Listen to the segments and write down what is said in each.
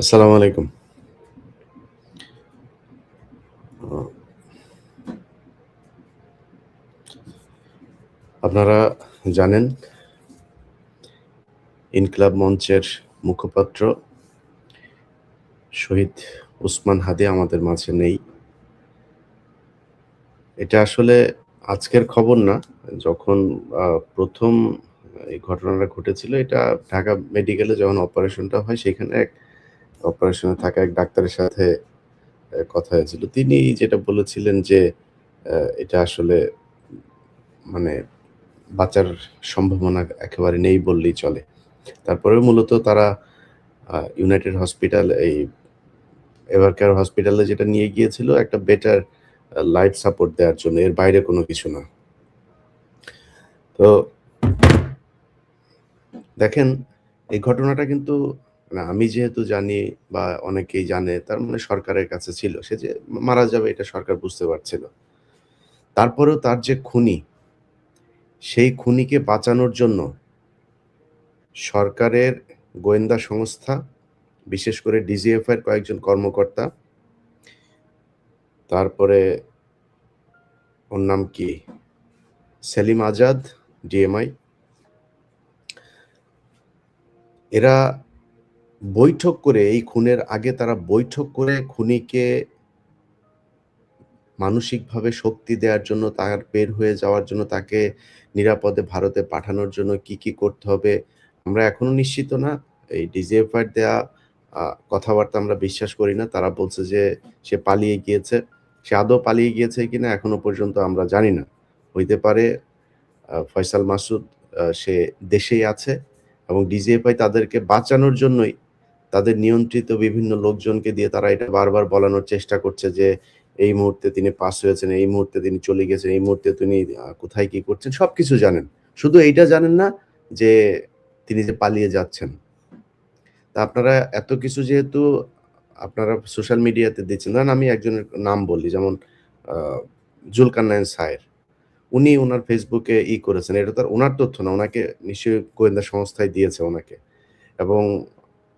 আসসালামু আলাইকুম। আ আপনারা জানেন ইনকিলাব মঞ্চের মুখপাত্র শহীদ ওসমান হাদি আমাদের মাঝে নেই। এটা আসলে আজকের খবর না। যখন ১ম এই ঘটনাটা ঘটেছিল এটা ঢাকা মেডিকেলে যখন অপারেশনটা হয় সেখানে অপারেশনে থাকা এক ডাক্তারের সাথে কথা হয়েছিল। তিনি যেটা বলেছিলেন যে এটা আসলে মানে বাঁচার সম্ভাবনা একেবারে নেই বললেই চলে। তারপরেও মূলত তারা ইউনাইটেড হসপিটাল এই এভারকেয়ার হসপিটালে যেটা নিয়ে গিয়েছিল একটা বেটার লাইফ সাপোর্ট দেওয়ার জন্য। এর বাইরে কোনো কিছু না। তো দেখেন এই ঘটনাটা কিন্তু আমি যেহেতু জানি বা অনেকেই জানে তার মানে সরকারের কাছে ছিল। সে যে মারা যাবে এটা সরকার বুঝতে পারছিল। তারপরেও তার যে খুনি, সেই খুনিকে বাঁচানোর জন্য সরকারের গোয়েন্দা সংস্থা, বিশেষ করে ডিজিএফআই এর কয়েকজন কর্মকর্তা, তারপরে ওর নাম কি? সেলিম আজাদ, ডিএমআই এরা বৈঠক করে এই খুনের আগে তারা বৈঠক করে খুনিকে মানসিকভাবে শক্তি দেওয়ার জন্য, তার বের হয়ে যাওয়ার জন্য, তাকে নিরাপদে ভারতে পাঠানোর জন্য কি করতে হবে আমরা এখনো নিশ্চিত না। এই ডিজিএফআই এর দেয়া আ কথাবার্তা আমরা বিশ্বাস করি না। তারা বলছে যে সে পালিয়ে গিয়েছে। সে আদৌ পালিয়ে গিয়েছে কিনা এখনো পর্যন্ত আমরা জানি না। হইতে পারে ফয়সাল মাসুদ সে দেশেই আছে এবং ডিজিএফআই তাদেরকে বাঁচানোর জন্যই তাদের নিয়ন্ত্রিত বিভিন্ন লোকজনকে দিয়ে তারা এটা বারবার বলানোর চেষ্টা করছে যে, এই মুহূর্তে তিনি পাস হয়েছেন, এই মুহূর্তে তিনি চলে গেছেন, এই মুহূর্তে তিনি কোথায় কি করছেন সবকিছু জানেন। শুধু এইটা জানেন না যে তিনি যে পালিয়ে যাচ্ছেন। তা আপনারা এত কিছু যেহেতু আপনারা সোশ্যাল মিডিয়াতে দিচ্ছেন, ধরেন আমি একজনের নাম বলি যেমন আ জুলকারনাইন সায়ের। উনি উনার ফেসবুকে করেছেন। এটা তো আর উনার তথ্য না। উনাকে নিশ্চয়ই গোয়েন্দা সংস্থায় দিয়েছে উনাকে। এবং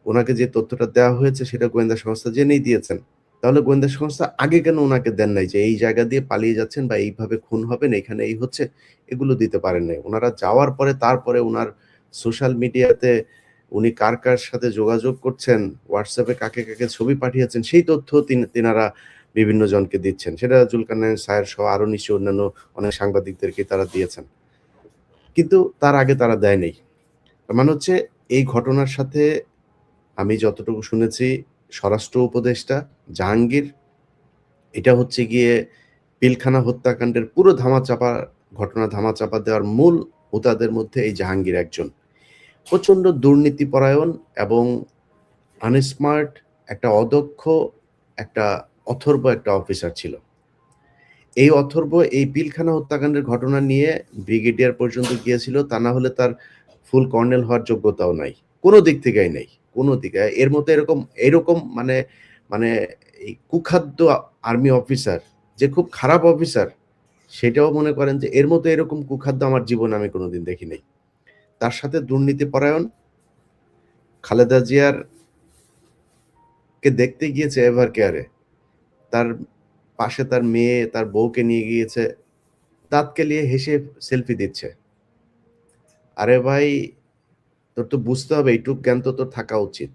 উনাকে যে তথ্যটা দেওয়া হয়েছে সেটা গোয়েন্দা সংস্থা জেনেই দিয়েছেন। তাহলে গোয়েন্দা সংস্থা আগে কেন উনাকে দেন নাই যে এই জায়গা দিয়ে পালিয়ে যাচ্ছেন বা এইভাবে খুন হবেন, এখানে এই হচ্ছে, এগুলো দিতে পারেন নাই। উনারা যাওয়ার পরে তারপরে উনার সোশ্যাল মিডিয়াতে উনি কার সাথে যোগাযোগ করছেন, WhatsApp এ কাকে ছবি পাঠিয়েছেন সেই তথ্য তিনারা বিভিন্ন জনকে দিচ্ছেন। সেটা জুলকারনাইন সায়ের সহ আরো নিশ্চয়ই অন্যান্য অনেক সাংবাদিকদেরকে তারা দিয়েছেন। কিন্তু তার আগে তারা দেয় নাই। তার মানে হচ্ছে এই ঘটনার সাথে আমি যতটুকু শুনেছি স্বরাষ্ট্র উপদেষ্টা জাহাঙ্গীর এটা হচ্ছে গিয়ে পিলখানা হত্যাকাণ্ডের পুরো ধামাচাপা দেওয়ার মূল হোতাদের মধ্যে এই জাহাঙ্গীর একজন। প্রচণ্ড দুর্নীতিপরায়ণ এবং আনস্মার্ট একটা অদক্ষ একটা অথর্ব একটা অফিসার ছিল। এই অথর্ব এই পিলখানা হত্যাকাণ্ডের ঘটনা নিয়ে ব্রিগেডিয়ার পর্যন্ত গিয়েছিল। তা না হলে তার ফুল কর্নেল হওয়ার যোগ্যতাও নাই। কোন দিক থেকেই নাই। কোন দিকে। এর মতো এরকম মানে মানে এই কুখাদ্য আর্মি অফিসার যে খুব খারাপ অফিসার, সেটাও মনে করেন যে এর মতো এরকম কুখাদ্য আমার জীবনে আমি কোনদিন দেখি নাই। তার সাথে দুর্নীতিপরায়ণ খালেদা জিয়ার কে দেখতে গিয়েছে এভার কেয়ারে। তার পাশে তার মেয়ে, তার বউকে নিয়ে গিয়েছে। দাঁত কেলিয়ে হেসে সেলফি দিচ্ছে। আরে ভাই, তোর তো বুঝতে হবে এইটুক জ্ঞান তো তোর থাকা উচিত।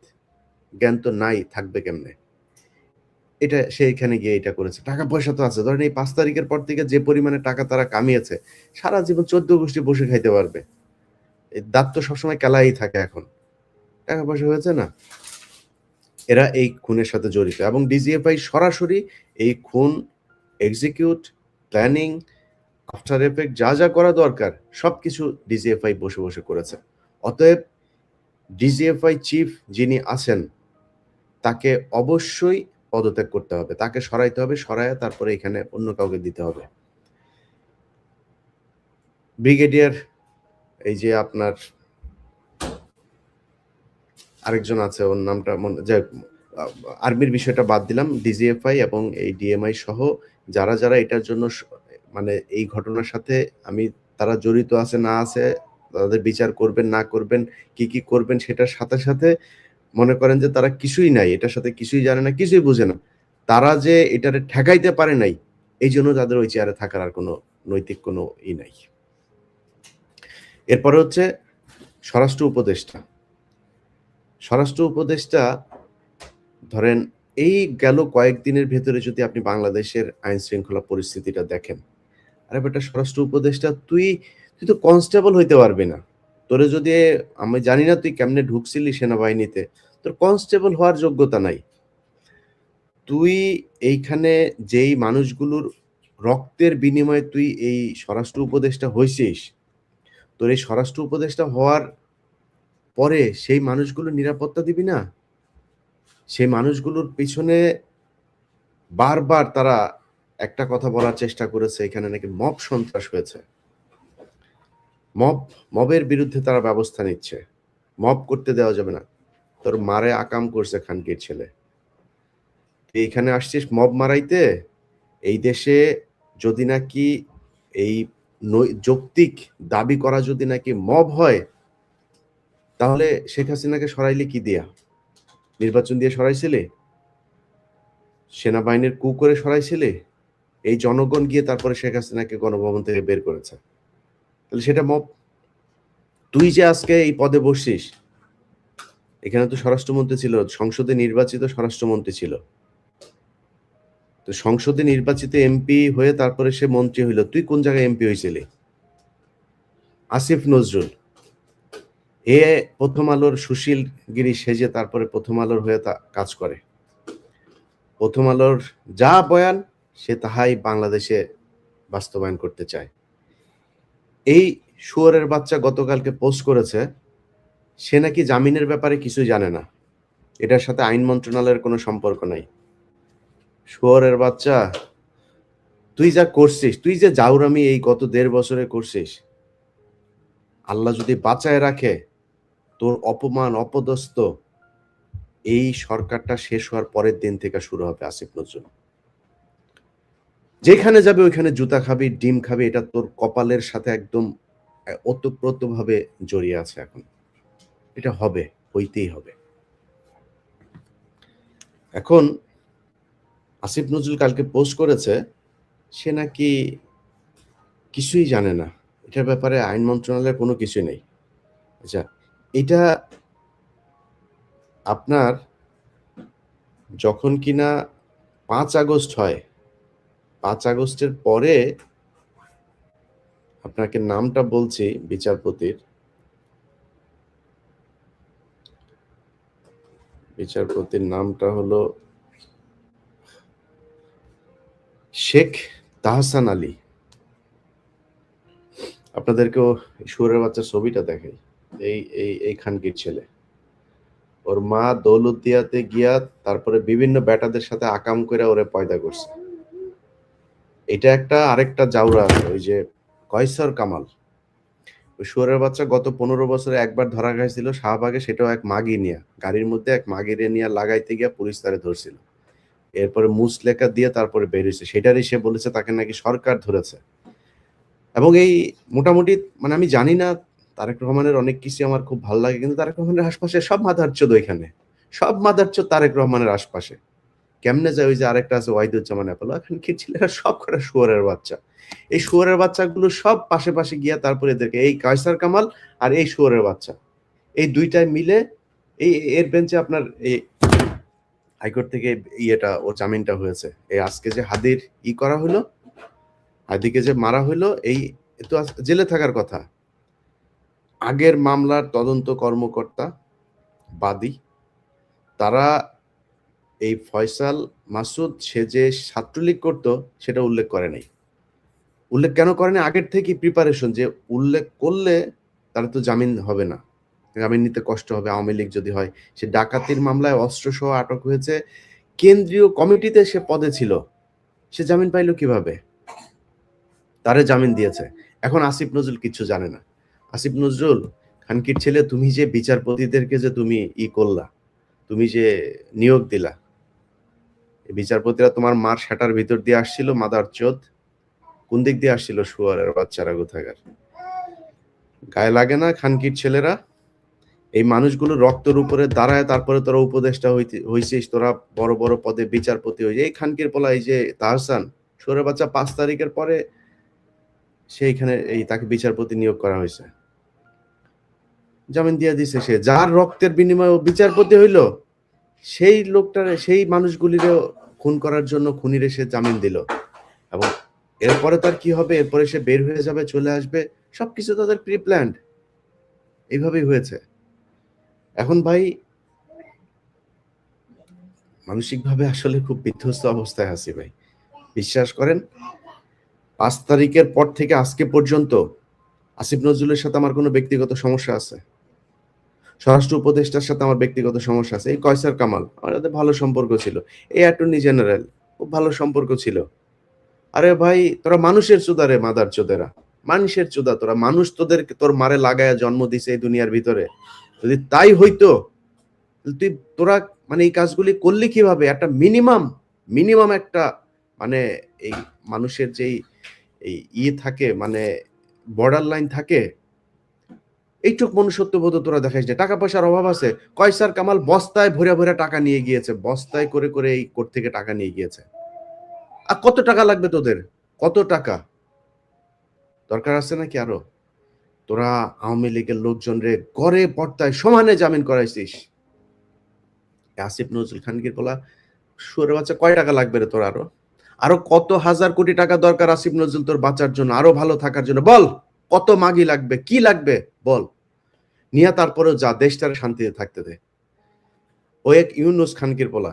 জ্ঞান তো নাই, থাকবে কেমনে? সে এখানে গিয়ে এটা করেছে। টাকা-পয়সা তো আছে। ধরেন এই ৫ তারিখের পর থেকে যে পরিমাণে টাকা তারা কামিয়েছে, সারা জীবন ১৪ গোষ্ঠী বসে খাইতে পারবে। এই দাঁত তো সবসময় কেলাই থাকে এখন। টাকা-পয়সা হয়েছে না? এরা এই খুনের সাথে জড়িত এবং ডিজিএফআই সরাসরি এই খুন এক্সিকিউট, প্ল্যানিং, আফটার ইফেক্ট যা করা দরকার সবকিছু ডিজিএফআই বসে করেছে। অতএব ডিজিএফআই চিফ যিনি আছেন তাকে অবশ্যই পদত্যাগ করতে হবে। তাকে সরাইতে হবে। সরাইয়া তারপরে এখানে অন্য কাউকে দিতে হবে। ব্রিগেডিয়ার এই যে আপনার আরেকজন আছে ওর নামটা যাই হোক আ আর্মির বিষয়টা বাদ দিলাম। ডিজিএফআই এবং এই ডিএমআই সহ যারা এটার জন্য মানে এই ঘটনার সাথে আমি তারা জড়িত আছে না আছে, তাদের বিচার করবেন না করবেন, কি করবেন সেটার সাথে মনে করেন যে তারা কিছুই নাই, এটার সাথে কিছুই জানে না, কিছুই বুঝে না। তারা যে এটারে ঠেকাইতে পারে নাই, এইজন্য তাদের ওই চেয়ারে থাকার আর কোনো নৈতিক কোনো নাই। এরপরে হচ্ছে স্বরাষ্ট্র উপদেষ্টা। স্বরাষ্ট্র উপদেষ্টা ধরেন এই গেল কয়েকদিনের ভেতরে যদি আপনি বাংলাদেশের আইন শৃঙ্খলা পরিস্থিতিটা দেখেন, আরে বেটা স্বরাষ্ট্র উপদেষ্টা তুই তো কনস্টেবল হইতে পারবি না। তোরে যদি আমি জানি না তুই কেমনে ঢুকছিলি সেনাবাহিনীতে, তোর কনস্টেবল হওয়ার যোগ্যতা নাই। তুই এইখানে যেই মানুষগুলোর রক্তের বিনিময়ে তুই এই স্বরাষ্ট্র উপদেষ্টা হইছিস, তোর এই স্বরাষ্ট্র উপদেষ্টা হওয়ার পরে সেই মানুষগুলোর নিরাপত্তা দিবি না? সেই মানুষগুলোর পিছনে বারবার তারা একটা কথা বলার চেষ্টা করেছে, এখানে নাকি মব সন্ত্রাস হয়েছে। মবের বিরুদ্ধে তারা ব্যবস্থা নিচ্ছে। মব করতে দেওয়া যাবে না। তোর মারে আকাম করছে খানকির ছেলে। তুই এইখানে আসছিস মব মারাইতে? এই দেশে যদি নাকি এই যৌক্তিক দাবি করা যদি নাকি মব হয়, তাহলে শেখ হাসিনাকে সরাইলি কি দিয়া? নির্বাচন দিয়ে সরাইছিলি? সেনাবাহিনীর কু করে সরাইছিলি? এই জনগণ গিয়ে তারপরে শেখ হাসিনাকে গণভবন থেকে বের করেছে। তাহলে সেটা মব। তুই যে আজকে এই পদে বসছিস, এখানে তো স্বরাষ্ট্রমন্ত্রী ছিল, সংসদে নির্বাচিত স্বরাষ্ট্রমন্ত্রী ছিল। তো সংসদে নির্বাচিত এমপি হয়ে তারপরে সে মন্ত্রী হইল। তুই কোন জায়গায় এমপি হয়েছিলি? আসিফ নজরুল এ প্রথম আলোর সুশীল গিরি সেজে তারপরে প্রথম আলোর হয়ে কাজ করে। প্রথম আলোর যা বয়ান সে তাহাই বাংলাদেশে বাস্তবায়ন করতে চায়। এই শুয়োরের বাচ্চা গতকালকে পোস্ট করেছে সে নাকি জামিনের ব্যাপারে কিছুই জানে না, এটার সাথে আইন মন্ত্রণালয়ের কোনো সম্পর্ক নাই। শুয়োরের বাচ্চা, তুই যা করছিস, তুই যে জাউরামি এই গত 1.5 বছরে করছিস, আল্লাহ যদি বাঁচায় রাখে, তোর অপমান অপদস্থ এই সরকারটা শেষ হওয়ার পরের দিন থেকে শুরু হবে। আসিফ নজরুল যেখানে যাবে ওইখানে জুতা খাবি, ডিম খাবি, এটা তোর কপালের সাথে একদম ওতপ্রোতভাবে জড়িয়ে আছে। এখন এটা হবে, হইতেই হবে। এখন আসিফ নজরুল কালকে পোস্ট করেছে সে নাকি কিছুই জানে না, এটার ব্যাপারে আইন মন্ত্রণালয়ের কোনো কিছুই নেই। আচ্ছা, এটা আপনার যখন কিনা 5 আগস্ট হয়, 5 আগস্টের পরে আপনাকে নামটা বলছি বিচারপতির নামটা হলো শেখ তাহসান আলী। আপনাদেরকেও শুয়োরের বাচ্চার ছবিটা দেখাই। এই খানকির ছেলে, ওর মা দৌলতদিয়াতে গিয়া তারপরে বিভিন্ন বেটাদের সাথে আকাম করে ওরে পয়দা করছে। এটা একটা আরেকটা জাউরা আছে, ওই যে কয়সর কামাল, ওই শুয়োরের বাচ্চা গত 15 বছরে একবার ধরা খাইছিল শাহবাগে, সেটাও এক মাগি নিয়ে, গাড়ির মধ্যে এক মাগিরে নিয়ে লাগাইতে গিয়া পুলিশ তারে ধরছিল। এরপরে মুসলেখা দিয়ে তারপরে বের হয়েছে, সেটারই সে বলেছে তাকে নাকি সরকার ধরেছে। এবং এই মোটামুটি মানে আমি জানি না, তারেক রহমানের অনেক কিছু আমার খুব ভালো লাগে, কিন্তু তারেক রহমানের আশপাশে সব মাদারচোদ, ওইখানে সব মাদারচোদ তারেক রহমানের আশপাশে। কেমনে যায়? ওই যে আরেকটা আছে ওয়াহিদুজ্জামান অ্যাপোলো, এখানকার ছেলেরা সব কটা শুয়োরের বাচ্চা। এই শুয়োরের বাচ্চাগুলো সব পাশে পাশে গিয়া তারপরে এদেরকে, এই কায়সার কামাল আর এই শুয়োরের বাচ্চা, এই দুইটায় মিলে এই এর বেঞ্চে আপনার এই হাইকোর্ট থেকে ওর জামিনটা হয়েছে। এই আজকে যে হাদির করা হলো, হাদিকে যে মারা হলো, এই তো জেলে থাকার কথা। আগের মামলার তদন্ত কর্মকর্তা বাদী, তারা এই ফয়সাল মাসুদ সে যে ছাত্রলীগ করতো সেটা উল্লেখ করে নাই। উল্লেখ কেন করে না? আগের থেকে প্রিপারেশন, যে উল্লেখ করলে তারা তো জামিন হবে না, জামিন নিতে কষ্ট হবে আওয়ামী লীগ যদি হয়। সে ডাকাতির মামলায় অস্ত্রসহ আটক হয়েছে, কেন্দ্রীয় কমিটিতে সে পদে ছিল, সে জামিন পাইল কিভাবে? তারে জামিন দিয়েছে। এখন আসিফ নজরুল কিচ্ছু জানে না। আসিফ নজরুল খানকির ছেলে, তুমি যে বিচারপতিদেরকে যে তুমি করলা, তুমি যে নিয়োগ দিলা, বিচারপতিরা তোমার মার শাটার ভিতর দিয়ে আসছিল মাদারচোদ, কোন দিক দিয়ে আসছিল? শুয়োরের বাচ্চারা কোথাকার। গায়ে লাগে না খানকির ছেলেরা? এই মানুষগুলো রক্তের উপরে দাঁড়ায় তারপরে তোরা উপদেষ্টা হইছিস, তোরা বড় বড় পদে বিচারপতি হয়েছে। এই খানকির পোলা, এই যে তাহসান সোরের বাচ্চা, 5 তারিখের পরে সেইখানে এই তাকে বিচারপতি নিয়োগ করা হয়েছে, জামিন দিয়ে দিছে। সে যার রক্তের বিনিময়ে বিচারপতি হইল, সেই লোকটারে, সেই মানুষগুলিরে খুন করার জন্য খুনিরে সে জামিন দিল। এবং এরপরে তার কি হবে, এরপরে সে বের হয়ে যাবে, চলে আসবে, সবকিছু তাদের প্রি প্ল্যান্ড, এইভাবেই হয়েছে। এখন ভাই মানসিকভাবে আসলে খুব বিধ্বস্ত অবস্থায় আছি ভাই। বিশ্বাস করেন, 5 তারিখের পর থেকে আজকে পর্যন্ত আসিফ নজরুলের সাথে আমার কোনো ব্যক্তিগত সমস্যা আছে, স্বরাষ্ট্র উপদেষ্টার সাথে আমার ব্যক্তিগত সমস্যা আছে, এই কয়সার কামাল আমার সাথে ভালো সম্পর্ক ছিল, এই অ্যাটর্নি জেনারেল খুব ভালো সম্পর্ক ছিল। আরে ভাই তোরা মানুষের চোদা রে, মাদার চোদেরা, মানুষের চোদা তোরা। মানুষ তোর মারে লাগায়া জন্ম দিছে এই দুনিয়ার ভিতরে। যদি তাই হইতো তুই তোরা মানে এই কাজগুলি করলি কিভাবে? একটা মিনিমাম একটা মানে এই মানুষের যেই এই থাকে, মানে বর্ডার লাইন থাকে, এইটুক মনুষ্যত্ববোধ তোরা দেখাইস যে টাকা পয়সার অভাব আছে। কয়সার কামাল বস্তায় ভরে ভরে টাকা নিয়ে গিয়েছে, বস্তায় করে করে এই কোর্ট থেকে টাকা নিয়ে গিয়েছে। আর কত টাকা লাগবে তোদের? কত টাকা দরকার আছে নাকি আরো? তোরা আওয়ামী লীগের লোকজন রে গড়ে পর্দায় সমানে জামিন করাইছিস। আসিফ নজরুল খানকে বলা শুয়োরের বাচ্চা, কয় টাকা লাগবে রে তোর? আরো কত হাজার কোটি টাকা দরকার আসিফ নজরুল তোর বাঁচার জন্য, আরো ভালো থাকার জন্য? বল কত মাগি লাগবে, কি লাগবে বল, নিয়ে তারপরেও যা, দেশটারে শান্তিতে থাকতে দে। ও এক ইউনুস খানকির পোলা,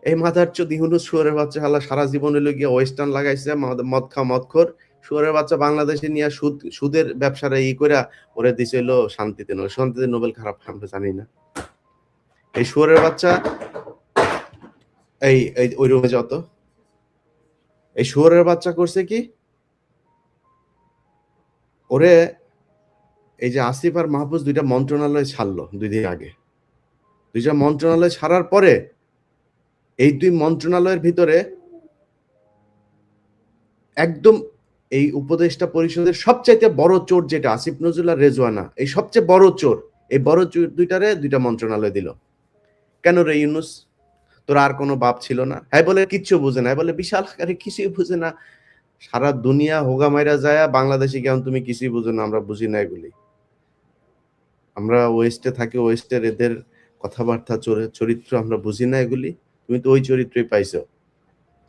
এই মাথার চোদ ইউনুস শুয়োরের বাচ্চা হালা সারা জীবন হইলো গিয়ে ওয়েস্টার্ন লাগাইছে, মদ খোর শুয়োরের বাচ্চা বাংলাদেশে নিয়ে সুদের ব্যবসারে করে ওরে দিছে হইলো শান্তিতে নোবেল খারাপ আমরা জানি না। এই শুয়োরের বাচ্চা এই ওই রুমে যত, এই শুয়োরের বাচ্চা করছে কি, ওরে এই যে আসিফ আর মাহফুজ 2টা মন্ত্রণালয় ছাড়লো 2 দিন আগে। 2টা মন্ত্রণালয় ছাড়ার পরে এই 2 মন্ত্রণালয়ের ভিতরে একদম এই উপদেষ্টা পরিষদের সবচাইতে বড় চোর যেটা আসিফ নজরুল আর রেজওয়ানা, এই সবচেয়ে বড় চোর, এই বড় চোর 2টা মন্ত্রণালয় দিল। কেন রে ইউনুস, তোর আর কোনো বাপ ছিল না? হ্যাঁ বলে কিচ্ছু বুঝে না, বলে বিশাল আকারে কিছুই বুঝে না, সারা দুনিয়া হোগা মাইরা যায়, বাংলাদেশে কেমন তুমি কিছুই বুঝো না, আমরা বুঝি না এগুলি। আমরা ওয়েস্টে থাকি, ওয়েস্টের এদের কথাবার্তা চরিত্র আমরা বুঝি না এগুলি। তুমি তো ওই চরিত্রই পাইছো,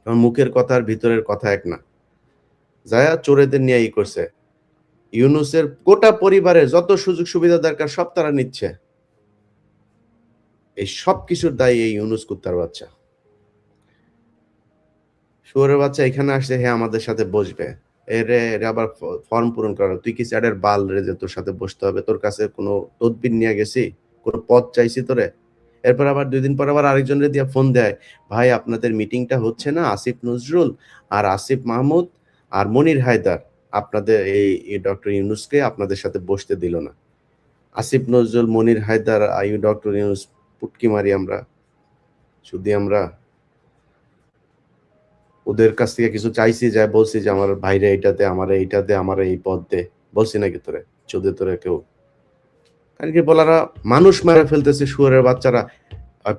কারণ মুখের কথা আর ভিতরের কথা এক না। যায়া চোরেদের নিয়ে করছে। ইউনুসের গোটা পরিবারের যত সুযোগ সুবিধা দরকার সব তারা নিচ্ছে। এই সব কিছুর দায়ী এই ইউনুস কুত্তার বাচ্চা, শুয়োরের বাচ্চা এখানে আসছে, হ্যাঁ আমাদের সাথে বসবে, এরে আবার ফর্ম পূরণ করা। তুই কি স্যারের বাল রে যে তোর সাথে বসতে হবে? তোর কাছে কোনো তদবির নিয়ে গেছি, কোনো পদ চাইছি তোরে? এরপর আবার 2 দিন পর আবার আরেকজনের দিয়ে ফোন দেয়, ভাই আপনাদের মিটিংটা হচ্ছে না, আসিফ নজরুল আর আসিফ মাহমুদ আর মনির হায়দার আপনাদের এই ডক্টর ইউনুসকে আপনাদের সাথে বসতে দিল না। আসিফ নজরুল, মনির হায়দার, ডক্টর ইউনুস পুটকি মারি আমরা, শুধু আমরা ওদের কাছ থেকে কিছু চাইছি, যায় বলছি যে আমার ভাইরে এইটাতে, আমার এইটাতে, আমার এই পদ দে, বলছি নাকি তোরে? চোদে তোরে কেউ? কারণ কি বলারা মানুষ মেরে ফেলতেছে, শুয়োরের বাচ্চারা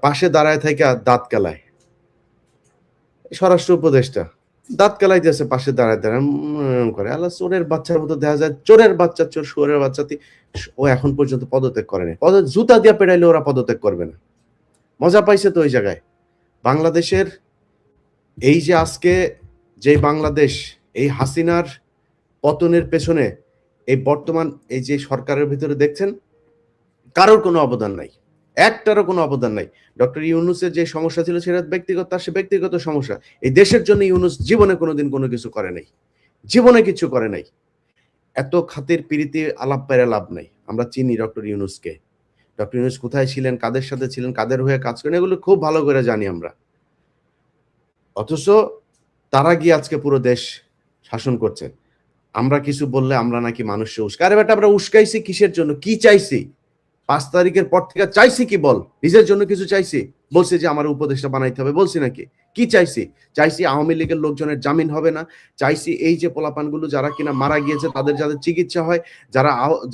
পাশে দাঁড়ায় থেকে দাঁত কেলায়। স্বরাষ্ট্র উপদেষ্টা দাঁত কেলাইতেছে পাশে দাঁড়ায় দাঁড়ায় করে, আল্লাহ চোরের বাচ্চার মতো দেখা যায়, চোরের বাচ্চা, চোর শুয়োরের বাচ্চা। ও এখন পর্যন্ত পদত্যাগ করেনি, জুতা দিয়ে পেড়াইলে ওরা পদত্যাগ করবে না। মজা পাইছে তো ওই জায়গায়। বাংলাদেশের এই যে আজকে যে বাংলাদেশ, এই হাসিনার পতনের পেছনে এই বর্তমান এই যে সরকারের ভিতরে দেখছেন, কারোর কোনো অবদান নাই, একটারও কোনো অবদান নাই। ডক্টর ইউনুসের যে সমস্যা ছিল সেটা ব্যক্তিগত, তার সে ব্যক্তিগত সমস্যা। এই দেশের জন্য ইউনুস জীবনে কোনোদিন কোনো কিছু করে নাই, জীবনে কিছু করে নাই। এত খাতির প্রীতি আলাপ পেরে লাভ নাই। আমরা চিনি ডক্টর ইউনুসকে, ডক্টর ইউনুস কোথায় ছিলেন, কাদের সাথে ছিলেন, কাদের হয়ে কাজ করেন, এগুলো খুব ভালো করে জানি আমরা। অথচ তারা গিয়ে আজকে পুরো দেশ শাসন করছে। আমরা কিছু বললে আমরা নাকি মানুষকে উস্কাই। আরে বেটা, আমরা উস্কাইছি কিসের জন্য? কি চাইছি? 5 তারিখের পর থেকে চাইছি কি বল? নিজের জন্য কিছু চাইছি? বলছি যে আমার উপদেষ্টা বানাইতে হবে, বলছি নাকি? কি চাইছি? চাইছি আওয়ামী লীগের লোকজনের জামিন হবে না। চাইছি এই যে পোলাপানগুলো যারা কিনা মারা গিয়েছে তাদের যাদের চিকিৎসা হয়,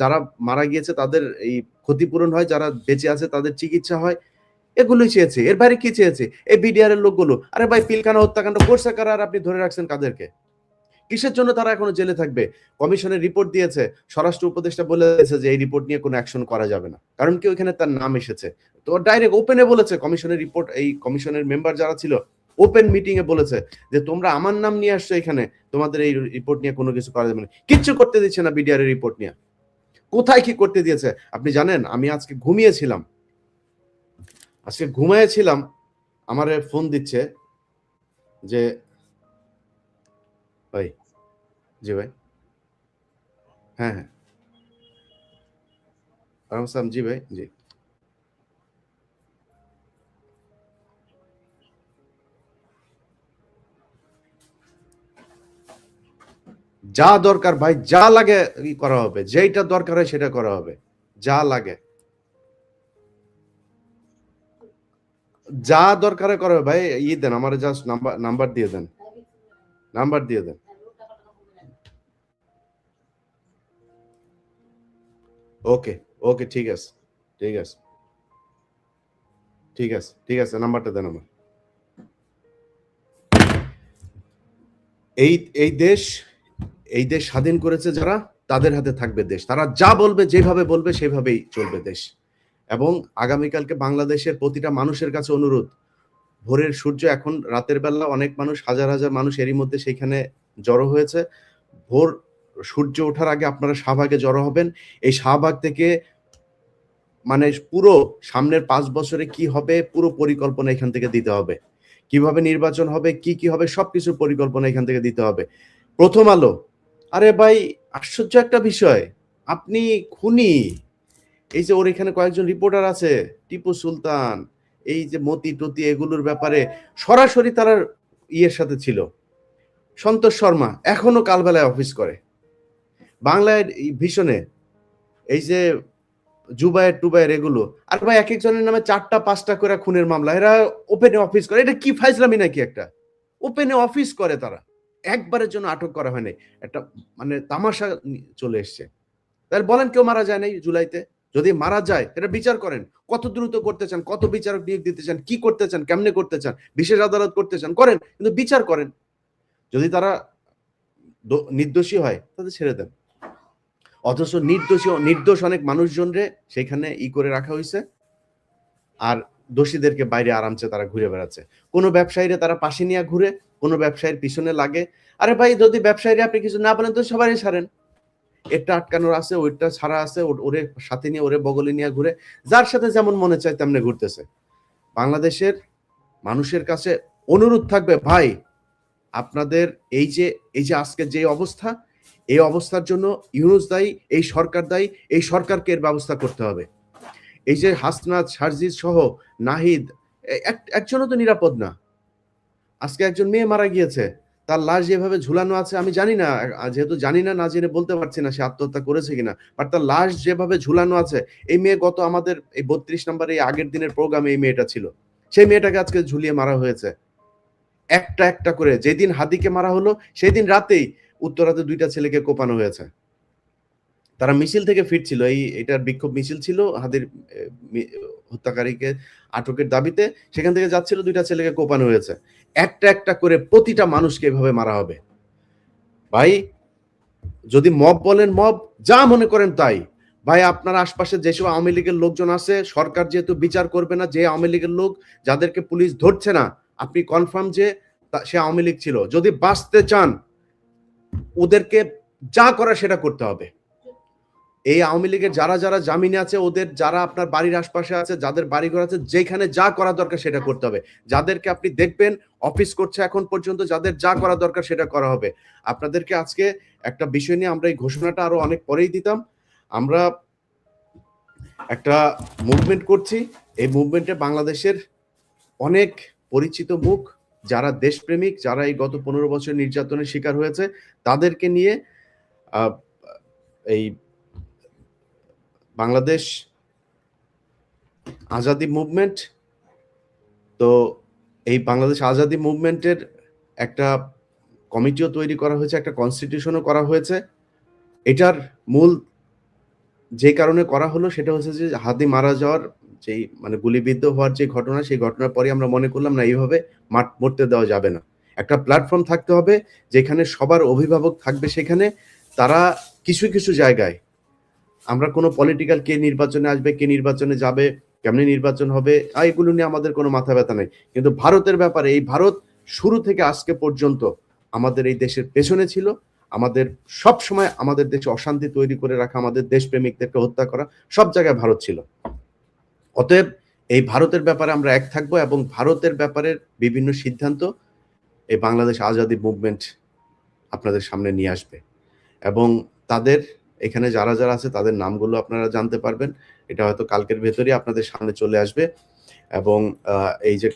যারা মারা গিয়েছে তাদের এই ক্ষতিপূরণ হয়, যারা বেঁচে আছে তাদের চিকিৎসা হয়। এগুলোই চেয়েছে। এর বাইরে কি চেয়েছে? এই বিডিআর এর লোকগুলো। আরে ভাই পিলখানা হত্যাকাণ্ড করছে কারা আর আপনি ধরে রাখছেন কাদেরকে? কিসের জন্য তারা এখনো জেলে থাকবে? কমিশনের রিপোর্ট দিয়েছে। স্বরাষ্ট্র উপদেষ্টা বলে দিয়েছে যে এই রিপোর্ট নিয়ে কোনো অ্যাকশন করা যাবে না। কারণ কি ওইখানে তার নাম এসেছে। তো ডাইরেক্ট ওপেনে বলেছে কমিশনের রিপোর্ট এই কমিশনের মেম্বার যারা ছিল ওপেন মিটিং এ বলেছে যে তোমরা আমার নাম নিয়ে আসছো এখানে। তোমাদের এই রিপোর্ট নিয়ে কোনো কিছু করা যাবে না। কিচ্ছু করতে দিচ্ছে না বিডিআর এর রিপোর্ট নিয়ে। কোথায় কি করতে দিয়েছে? আপনি জানেন আমি আজকে ঘুমিয়েছিলাম। আজকে ঘুমায়েছিলাম আমারে ফোন দিচ্ছে যে ভাই জি ভাই। হ্যাঁ, হ্যাঁ। ওয়ালাইকুম আসসালাম। জি ভাই, জি। যা দরকার ভাই যা লাগে করা হবে। যেইটা দরকার হয় সেটা করা হবে। যা লাগে। যা দরকার হয় করা হবে ভাই দেন আমারে জাস্ট নাম্বার দিয়ে দেন। নাম্বার দিয়ে দেন। ওকে, ওকে ঠিক আছে। ঠিক আছে। ঠিক আছে। ঠিক আছে নাম্বারটা দেন আমার। এই এই দেশ এই দেশ স্বাধীন করেছে যারা তাদের হাতে থাকবে দেশ। তারা যা বলবে যেভাবে বলবে সেভাবেই চলবে দেশ। এবং আগামীকালকে বাংলাদেশের প্রতিটা মানুষের কাছে অনুরোধ ভোরের সূর্য এখন রাতের বেলা অনেক মানুষ হাজার, হাজার মানুষ এরই মধ্যে সেইখানে জড়ো হয়েছে। ভোর সূর্য ওঠার আগে আপনারা শাহবাগে জড়ো হবেন। এই শাহবাগ থেকে মানে পুরো সামনের ৫ বছরে কি হবে পুরো পরিকল্পনা এখান থেকে দিতে হবে। কিভাবে নির্বাচন হবে, কি হবে সবকিছুর পরিকল্পনা এখান থেকে দিতে হবে। ১ম আলো, আরে ভাই আশ্চর্য একটা বিষয়। আপনি খুনি। এই যে ওর এখানে কয়েকজন রিপোর্টার আছে, টিপু সুলতান, এই যে মতি-টতি এগুলোর ব্যাপারে সরাসরি তারা ইয়ের সাথে ছিল। সন্তোষ শর্মা এখনো কালবেলায় অফিস করে। বাংলায় ভীষণে এই যে জুবায়ের-টুবায়ের এগুলো। আর ভাই একেকজনের নামে ৪ টা ৫ টা করে খুনের মামলা। এরা ওপেনে অফিস করে। এটা কি ফাইজলামি নাকি একটা? ওপেনে অফিস করে তারা। একবারের জন্য আটক করা হয় নাই। একটা মানে তামাশা চলে এসছে। তাহলে বলেন কেউ মারা যায় নাই জুলাইতে? যদি মারা যায় এটা বিচার করেন। কত দ্রুত করতে চান, কত বিচারক নিয়োগ দিতে চান, কি করতে চান, কেমনে করতে চান, বিশেষ আদালত করতে চান, করেন। কিন্তু বিচার করেন। যদি তারা নির্দোষী হয় তাদের ছেড়ে দেন। অথচ নির্দোষ অনেক মানুষজনরে সেখানে করে রাখা হইছে। আর দোষীদেরকে বাইরে আরামসে তারা ঘুরে বেড়াচ্ছে। কোন ব্যবসায়ীরা তারা পাশে নিয়ে ঘুরে, কোন ব্যবসায়ীর পিছনে লাগে। আরে ভাই যদি ব্যবসায়ীরা আপনি কিছু না বলেন তো সবারই ছাড়েন। এটা আটকানোর আছে, ওইটা ছাড়া আছে, ওরে সাথে নিয়ে ওরে বগলে নিয়ে ঘুরে। যার সাথে যেমন মনে চায় তেমনি ঘুরতেছে। বাংলাদেশের মানুষের কাছে অনুরোধ থাকবে ভাই আপনাদের এই যে আজকের যে অবস্থা, এই অবস্থার জন্য ইউনূস দায়ী, এই সরকার দায়ী, এই সরকারকে এর ব্যবস্থা করতে হবে। এই যে হাসনাত, সারজিৎ সহ নাহিদ একজনও তো নিরাপদ না। আজকে একজন মেয়ে মারা গিয়েছে। তার লাশ যেভাবে ঝুলানো আছে আমি জানি না, যেহেতু জানি না, না জেনে বলতে পারছি না সে আত্মহত্যা করেছে কিনা। বাট তার লাশ যেভাবে ঝুলানো আছে, এই মেয়ে গত আমাদের এই ৩২ নাম্বার এই আগের দিনের প্রোগ্রামে এই মেয়েটা ছিল। সেই মেয়েটাকে আজকে ঝুলিয়ে মারা হয়েছে। একটা করে। যেদিন হাদিকে মারা হলো, সেদিন রাতেই উত্তরাতে ২ টা ছেলেকে কোপানো হয়েছে। তারা মিছিল থেকে ফিরছিল। এটার বিক্ষোভ মিছিল ছিল হাদির এ মি হত্যাকারীকে আটকের দাবিতে। সেখান থেকে যাচ্ছিল ২ টা ছেলেকে কোপানো হয়েছে। একটা করে প্রতিটা মানুষকে এভাবে মারা হবে। ভাই যদি মব বলেন মব, যা মনে করেন তাই। ভাই আপনার আশপাশে যেসব আওয়ামী লীগের লোকজন আছে, সরকার যেহেতু বিচার করবে না, যে আওয়ামী লীগের লোক যাদেরকে পুলিশ ধরছে না, আপনি কনফার্ম যে সে আওয়ামী লীগ ছিল। যদি বাঁচতে চান, ওদেরকে যা করার সেটা করতে হবে। এই আওয়ামী লীগের যারা জামিনে আছে, ওদের যারা আপনার বাড়ির আশপাশে আছে, যাদের বাড়িঘর আছে, যেখানে যা করা দরকার সেটা করতে হবে। যাদেরকে আপনি দেখবেন অফিস করছে এখন পর্যন্ত, যাদের যা করা দরকার সেটা করা হবে। আপনাদেরকে আজকে একটা বিষয় নিয়ে আমরা এই ঘোষণাটা আরো অনেক পরেই দিতাম। আমরা একটা মুভমেন্ট করছি। এই মুভমেন্টে বাংলাদেশের অনেক পরিচিত মুখ, যারা দেশপ্রেমিক, যারা এই গত ১৫ বছর নির্যাতনের শিকার হয়েছে, তাদেরকে নিয়ে আ এই বাংলাদেশ আজাদী মুভমেন্ট। তো এই বাংলাদেশ আজাদী মুভমেন্টের একটা কমিটিও তৈরি করা হয়েছে, একটা কনস্টিটিউশনও করা হয়েছে। এটার মূল যে কারণে করা হলো সেটা হচ্ছে যে হাদি মারা যাওয়ার যেই মানে গুলিবিদ্ধ হওয়ার যে ঘটনা, সেই ঘটনার পরেই আমরা মনে করলাম না এইভাবে মরতে দেওয়া যাবে না। একটা প্ল্যাটফর্ম থাকতে হবে যেখানে সবার অভিভাবক থাকবে সেখানে। তারা কিছু, কিছু জায়গায় আমরা কোনো পলিটিক্যাল কে নির্বাচনে আসবে, কে নির্বাচনে যাবে, কেমনে নির্বাচন হবে এগুলো নিয়ে আমাদের কোনো মাথা ব্যথা নেই। কিন্তু ভারতের ব্যাপারে এই ভারত শুরু থেকে আজকে পর্যন্ত আমাদের এই দেশের পেছনে ছিল। আমাদের সবসময় আমাদের দেশে অশান্তি তৈরি করে রাখা, আমাদের দেশপ্রেমিকদেরকে হত্যা করা, সব জায়গায় ভারত ছিল। অতএব এই ভারতের ব্যাপারে আমরা এক থাকবো এবং ভারতের ব্যাপারে বিভিন্ন সিদ্ধান্ত এই বাংলাদেশ আজাদী মুভমেন্ট আপনাদের সামনে নিয়ে আসবে এবং তাদের এখানে যারা যারা আছে তাদের নামগুলো আপনারা জানতে পারবেন। এটা হয়তো কালকের ভেতরেই আপনাদের সামনে চলে আসবে এবং এই যে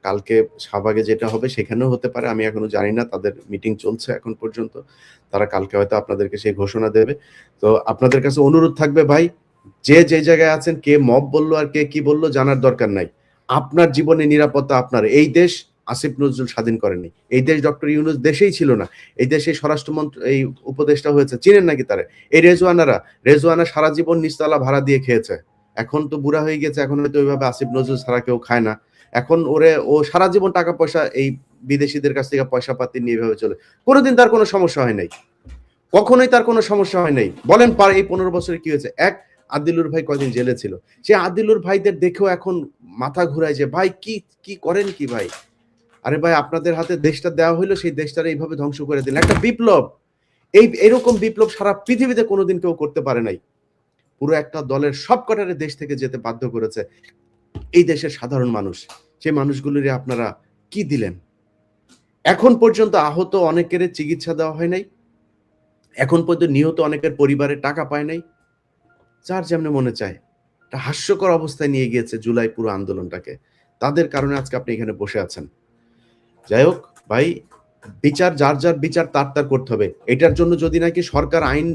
কালকে শাহবাগে যেটা হবে সেখানেও হতে পারে, আমি এখনো জানি না, তাদের মিটিং চলছে এখন পর্যন্ত। তারা কালকে হয়তো আপনাদেরকে সেই ঘোষণা দেবে। তো আপনাদের কাছে অনুরোধ থাকবে ভাই, যে যে জায়গায় আছেন, কে মব বললো আর কে কি বললো জানার দরকার নাই। আপনার জীবনে নিরাপত্তা আপনার। এই দেশ আসিফ নজরুল স্বাধীন করেনি, এই দেশ ডক্টর ইউনূস দেশেই ছিল না, এই দেশে স্বরাষ্ট্রমন্ত্রী এই উপদেষ্টা হয়েছে, চিনেন নাকি তারা? এই রেজওয়ানা সারা জীবন নিচতলা ভাড়া দিয়ে খেয়েছে, এখন তো বুড়া হয়ে গেছে, এখন হয়তো ওইভাবে আসিফ নজরুল ছাড়া কেউ খায় না। এখন ও সারা জীবন টাকা পয়সা এই বিদেশিদের কাছ থেকে পয়সা পাতি নিয়ে এভাবে চলে, কোনোদিন তার কোনো সমস্যা হয় নাই, কখনোই তার কোনো সমস্যা হয় নাই। বলেন এই 15 বছরে কি হয়েছে? আদিলুর ভাই কয়দিন জেলে ছিল, সে আদিলুর ভাইদের দেখেও এখন মাথা ঘুরায় যে ভাই কি কি করেন কি ভাই? আরে ভাই, আপনাদের হাতে দেশটা দেওয়া হইলো, সেই দেশটারে এইভাবে ধ্বংস করে দিলেন। একটা বিপ্লব, এরকম বিপ্লব সারা পৃথিবীতে কোনোদিন কেউ করতে পারে নাই। পুরো একটা দলের সব কটারে দেশ থেকে যেতে বাধ্য করেছে এই দেশের সাধারণ মানুষ। সেই মানুষগুলিরে আপনারা কি দিলেন? এখন পর্যন্ত আহত অনেকের চিকিৎসা দেওয়া হয় নাই, এখন পর্যন্ত নিহত অনেকের পরিবারের টাকা পায় নাই। যার যেমনে মনে চায় একটা হাস্যকর অবস্থায় নিয়ে গিয়েছে জুলাই পুরো আন্দোলনটাকে। তাদের কারণে আজকে আপনি এখানে বসে আছেন। যাই হোক ভাই, বিচার যার যার বিচার তার তার করতে হবে। এটার জন্য যদি নাকি সরকার আইন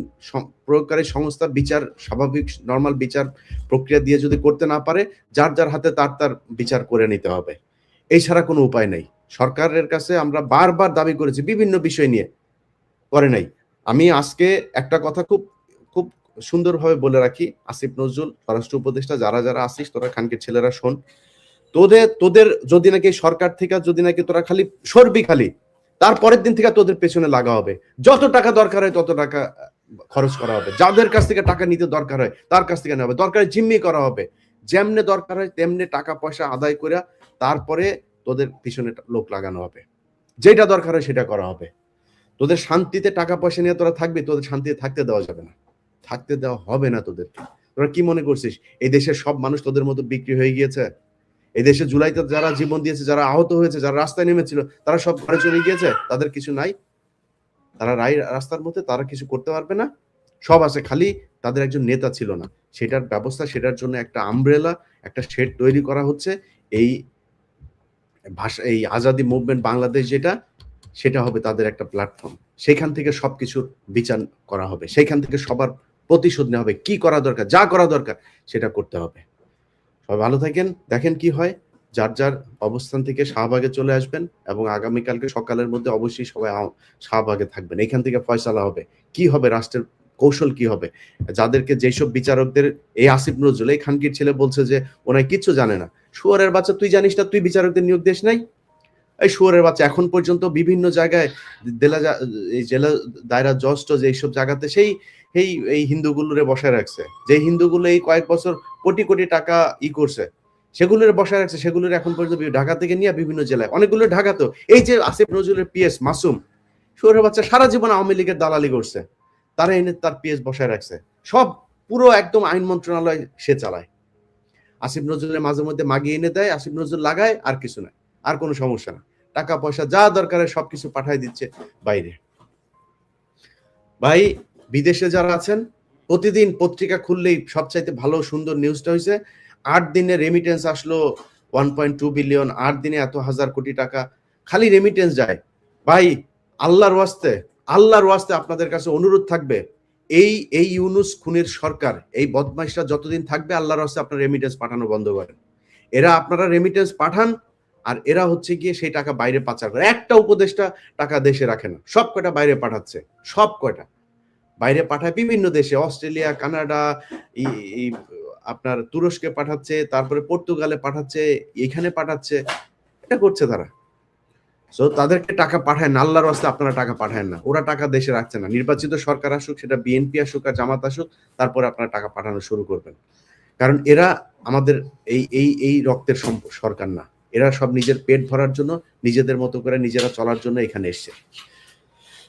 প্রয়োগকারী সংস্থা বিচার স্বাভাবিক নরমাল বিচার প্রক্রিয়া দিয়ে যদি করতে না পারে, যার যার হাতে তার তার বিচার করে নিতে হবে। এই ছাড়া কোনো উপায় নেই। সরকারের কাছে আমরা বারবার দাবি করেছি বিভিন্ন বিষয় নিয়ে, করে নাই। আমি আজকে একটা কথা খুব খুব সুন্দরভাবে বলে রাখি, আসিফ নজরুল স্বরাষ্ট্র উপদেষ্টা, যারা যারা আসিস তোরা খানকির ছেলেরা শোন, তোদের তোদের যদি নাকি সরকার থেকে যদি নাকি তোরা খালি সরবি খালি, তারপরের দিন থেকে তোদের পেছনে লাগা হবে। যত টাকা দরকার হয় তত টাকা খরচ করা হবে, যাদের কাছ থেকে টাকা নিতে দরকার হয় তার কাছ থেকে নেওয়া হবে, দরকারে জিম্মি করা হবে, যেমনে দরকার হয় তেমনি টাকা পয়সা আদায় করে তারপরে তোদের পিছনে লোক লাগানো হবে, যেটা দরকার হয় সেটা করা হবে। তোদের শান্তিতে টাকা পয়সা নিয়ে তোরা থাকবি, তোদের শান্তিতে থাকতে দেওয়া যাবে না, থাকতে দেওয়া হবে না তোদেরকে। তোরা কি মনে করছিস এই দেশের সব মানুষ তোদের মতো বিক্রি হয়ে গিয়েছে? এই দেশে জুলাইতে যারা জীবন দিয়েছে, যারা আহত হয়েছে, যারা রাস্তায় নেমেছিল, তারা সব ঘরে চলে গিয়েছে? তাদের কিছু নাই? তারা রাস্তার মধ্যে, তারা কিছু করতে পারবে না? সব আছে, খালি তাদের একজন নেতা ছিল না, সেটার ব্যবস্থা, সেটার জন্য একটা আমব্রেলা, একটা শেড তৈরি করা হচ্ছে। এই ভাষা, এই আজাদি মুভমেন্ট বাংলাদেশ যেটা, সেটা হবে তাদের একটা প্ল্যাটফর্ম। সেখান থেকে সবকিছুর বিচার করা হবে, সেখান থেকে সবার প্রতিশোধ নেওয়া হবে, কি করা দরকার, যা করা দরকার সেটা করতে হবে। সবাই ভালো থাকেন, দেখেন কি হয়। যার যার অবস্থান থেকে শাহবাগে চলে আসবেন এবং আগামীকালকে সকালের মধ্যে অবশ্যই সবাই শাহবাগে থাকবেন। এখান থেকে ফয়সালা হবে কি হবে, রাষ্ট্রের কৌশল কি হবে। যাদেরকে যেসব বিচারকদের এই আসিফ নজরুল, এই খানকির ছেলে বলছে যে ওনায় কিচ্ছু জানে না, শুয়োরের বাচ্চা, তুই জানিস না? তুই বিচারকদের নিয়োগ দিস নাই? এই শুয়োরের বাচ্চা, এখন পর্যন্ত বিভিন্ন জায়গায় এই জেলা দায়রা জজ টজ এইসব জায়গাতে সেই এই হিন্দুগুলোরে বসায় রাখছে, যে হিন্দুগুলো এই কয়েক বছর কোটি কোটি টাকা করছে, সেগুলোর বসায় রাখছে, সেগুলোর এখন পর্যন্ত ঢাকা থেকে নিয়ে বিভিন্ন জেলায়, অনেকগুলো ঢাকা। তো এই যে আসিফ নজরুলের পিএস মাসুম, শুয়োরের বাচ্চা সারা জীবন আওয়ামী লীগের দালালি করছে, তারা এনে তার পিএস বসায় রাখছে, সব পুরো একদম আইন মন্ত্রণালয় সে চালায়। আসিফ নজরুলের মাঝে মধ্যে মাগিয়ে এনে দেয়, আসিফ নজরুল লাগায়, আর কিছু না, আর কোনো সমস্যা না। টাকা পয়সা যা দরকার সবকিছু পাঠায় দিচ্ছে বাইরে। ভাই, বিদেশে যারা আছেন, প্রতিদিন পত্রিকা খুললেই সবচাইতে ভালো সুন্দর নিউজটা হয়েছে 8 দিনে রেমিটেন্স আসলো 1.2 বিলিয়ন, 8 দিনে এত হাজার কোটি টাকা খালি রেমিটেন্স যায়। ভাই, আল্লাহর ওয়াস্তে আপনাদের কাছে অনুরোধ থাকবে, এই ইউনূস খুনের সরকার, এই বদমাইশরা যতদিন থাকবে, আল্লাহর ওয়াস্তে আপনারা রেমিটেন্স পাঠানো বন্ধ করেন। এরা আপনারা রেমিটেন্স পাঠান, আর এরা হচ্ছে গিয়ে সেই টাকা বাইরে পাচার করে। একটা উপদেষ্টা টাকা দেশে রাখে না। সব কয়টা বাইরে পাঠাচ্ছে। সব কয়টা। বাইরে পাঠায় বিভিন্ন দেশে। অস্ট্রেলিয়া, কানাডা, ই ই আপনার তুরস্কে পাঠাচ্ছে, তারপরে পর্তুগালে পাঠাচ্ছে, এখানে পাঠাচ্ছে। এটা করছে তারা। সো তাদেরকে টাকা পাঠায় না। আল্লাহর ওয়াস্তে আপনারা টাকা পাঠায়েন না। ওরা টাকা দেশে রাখছে না। নির্বাচিত সরকার আসুক, সেটা বিএনপি আসুক আর জামাত আসুক, তারপরে আপনারা টাকা পাঠানো শুরু করবেন। কারণ এরা আমাদের এই রক্তের সরকার না। এরা সব নিজের পেট ভরার জন্য, নিজেদের মতো করে নিজেরা চলার জন্য এখানে এসছে।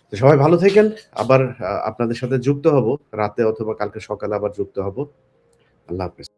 তো সবাই ভালো থাকেন। আবার আপনাদের সাথে যুক্ত হব। রাতে অথবা কালকে সকালে আবার যুক্ত হব। আল্লাহ হাফেজ।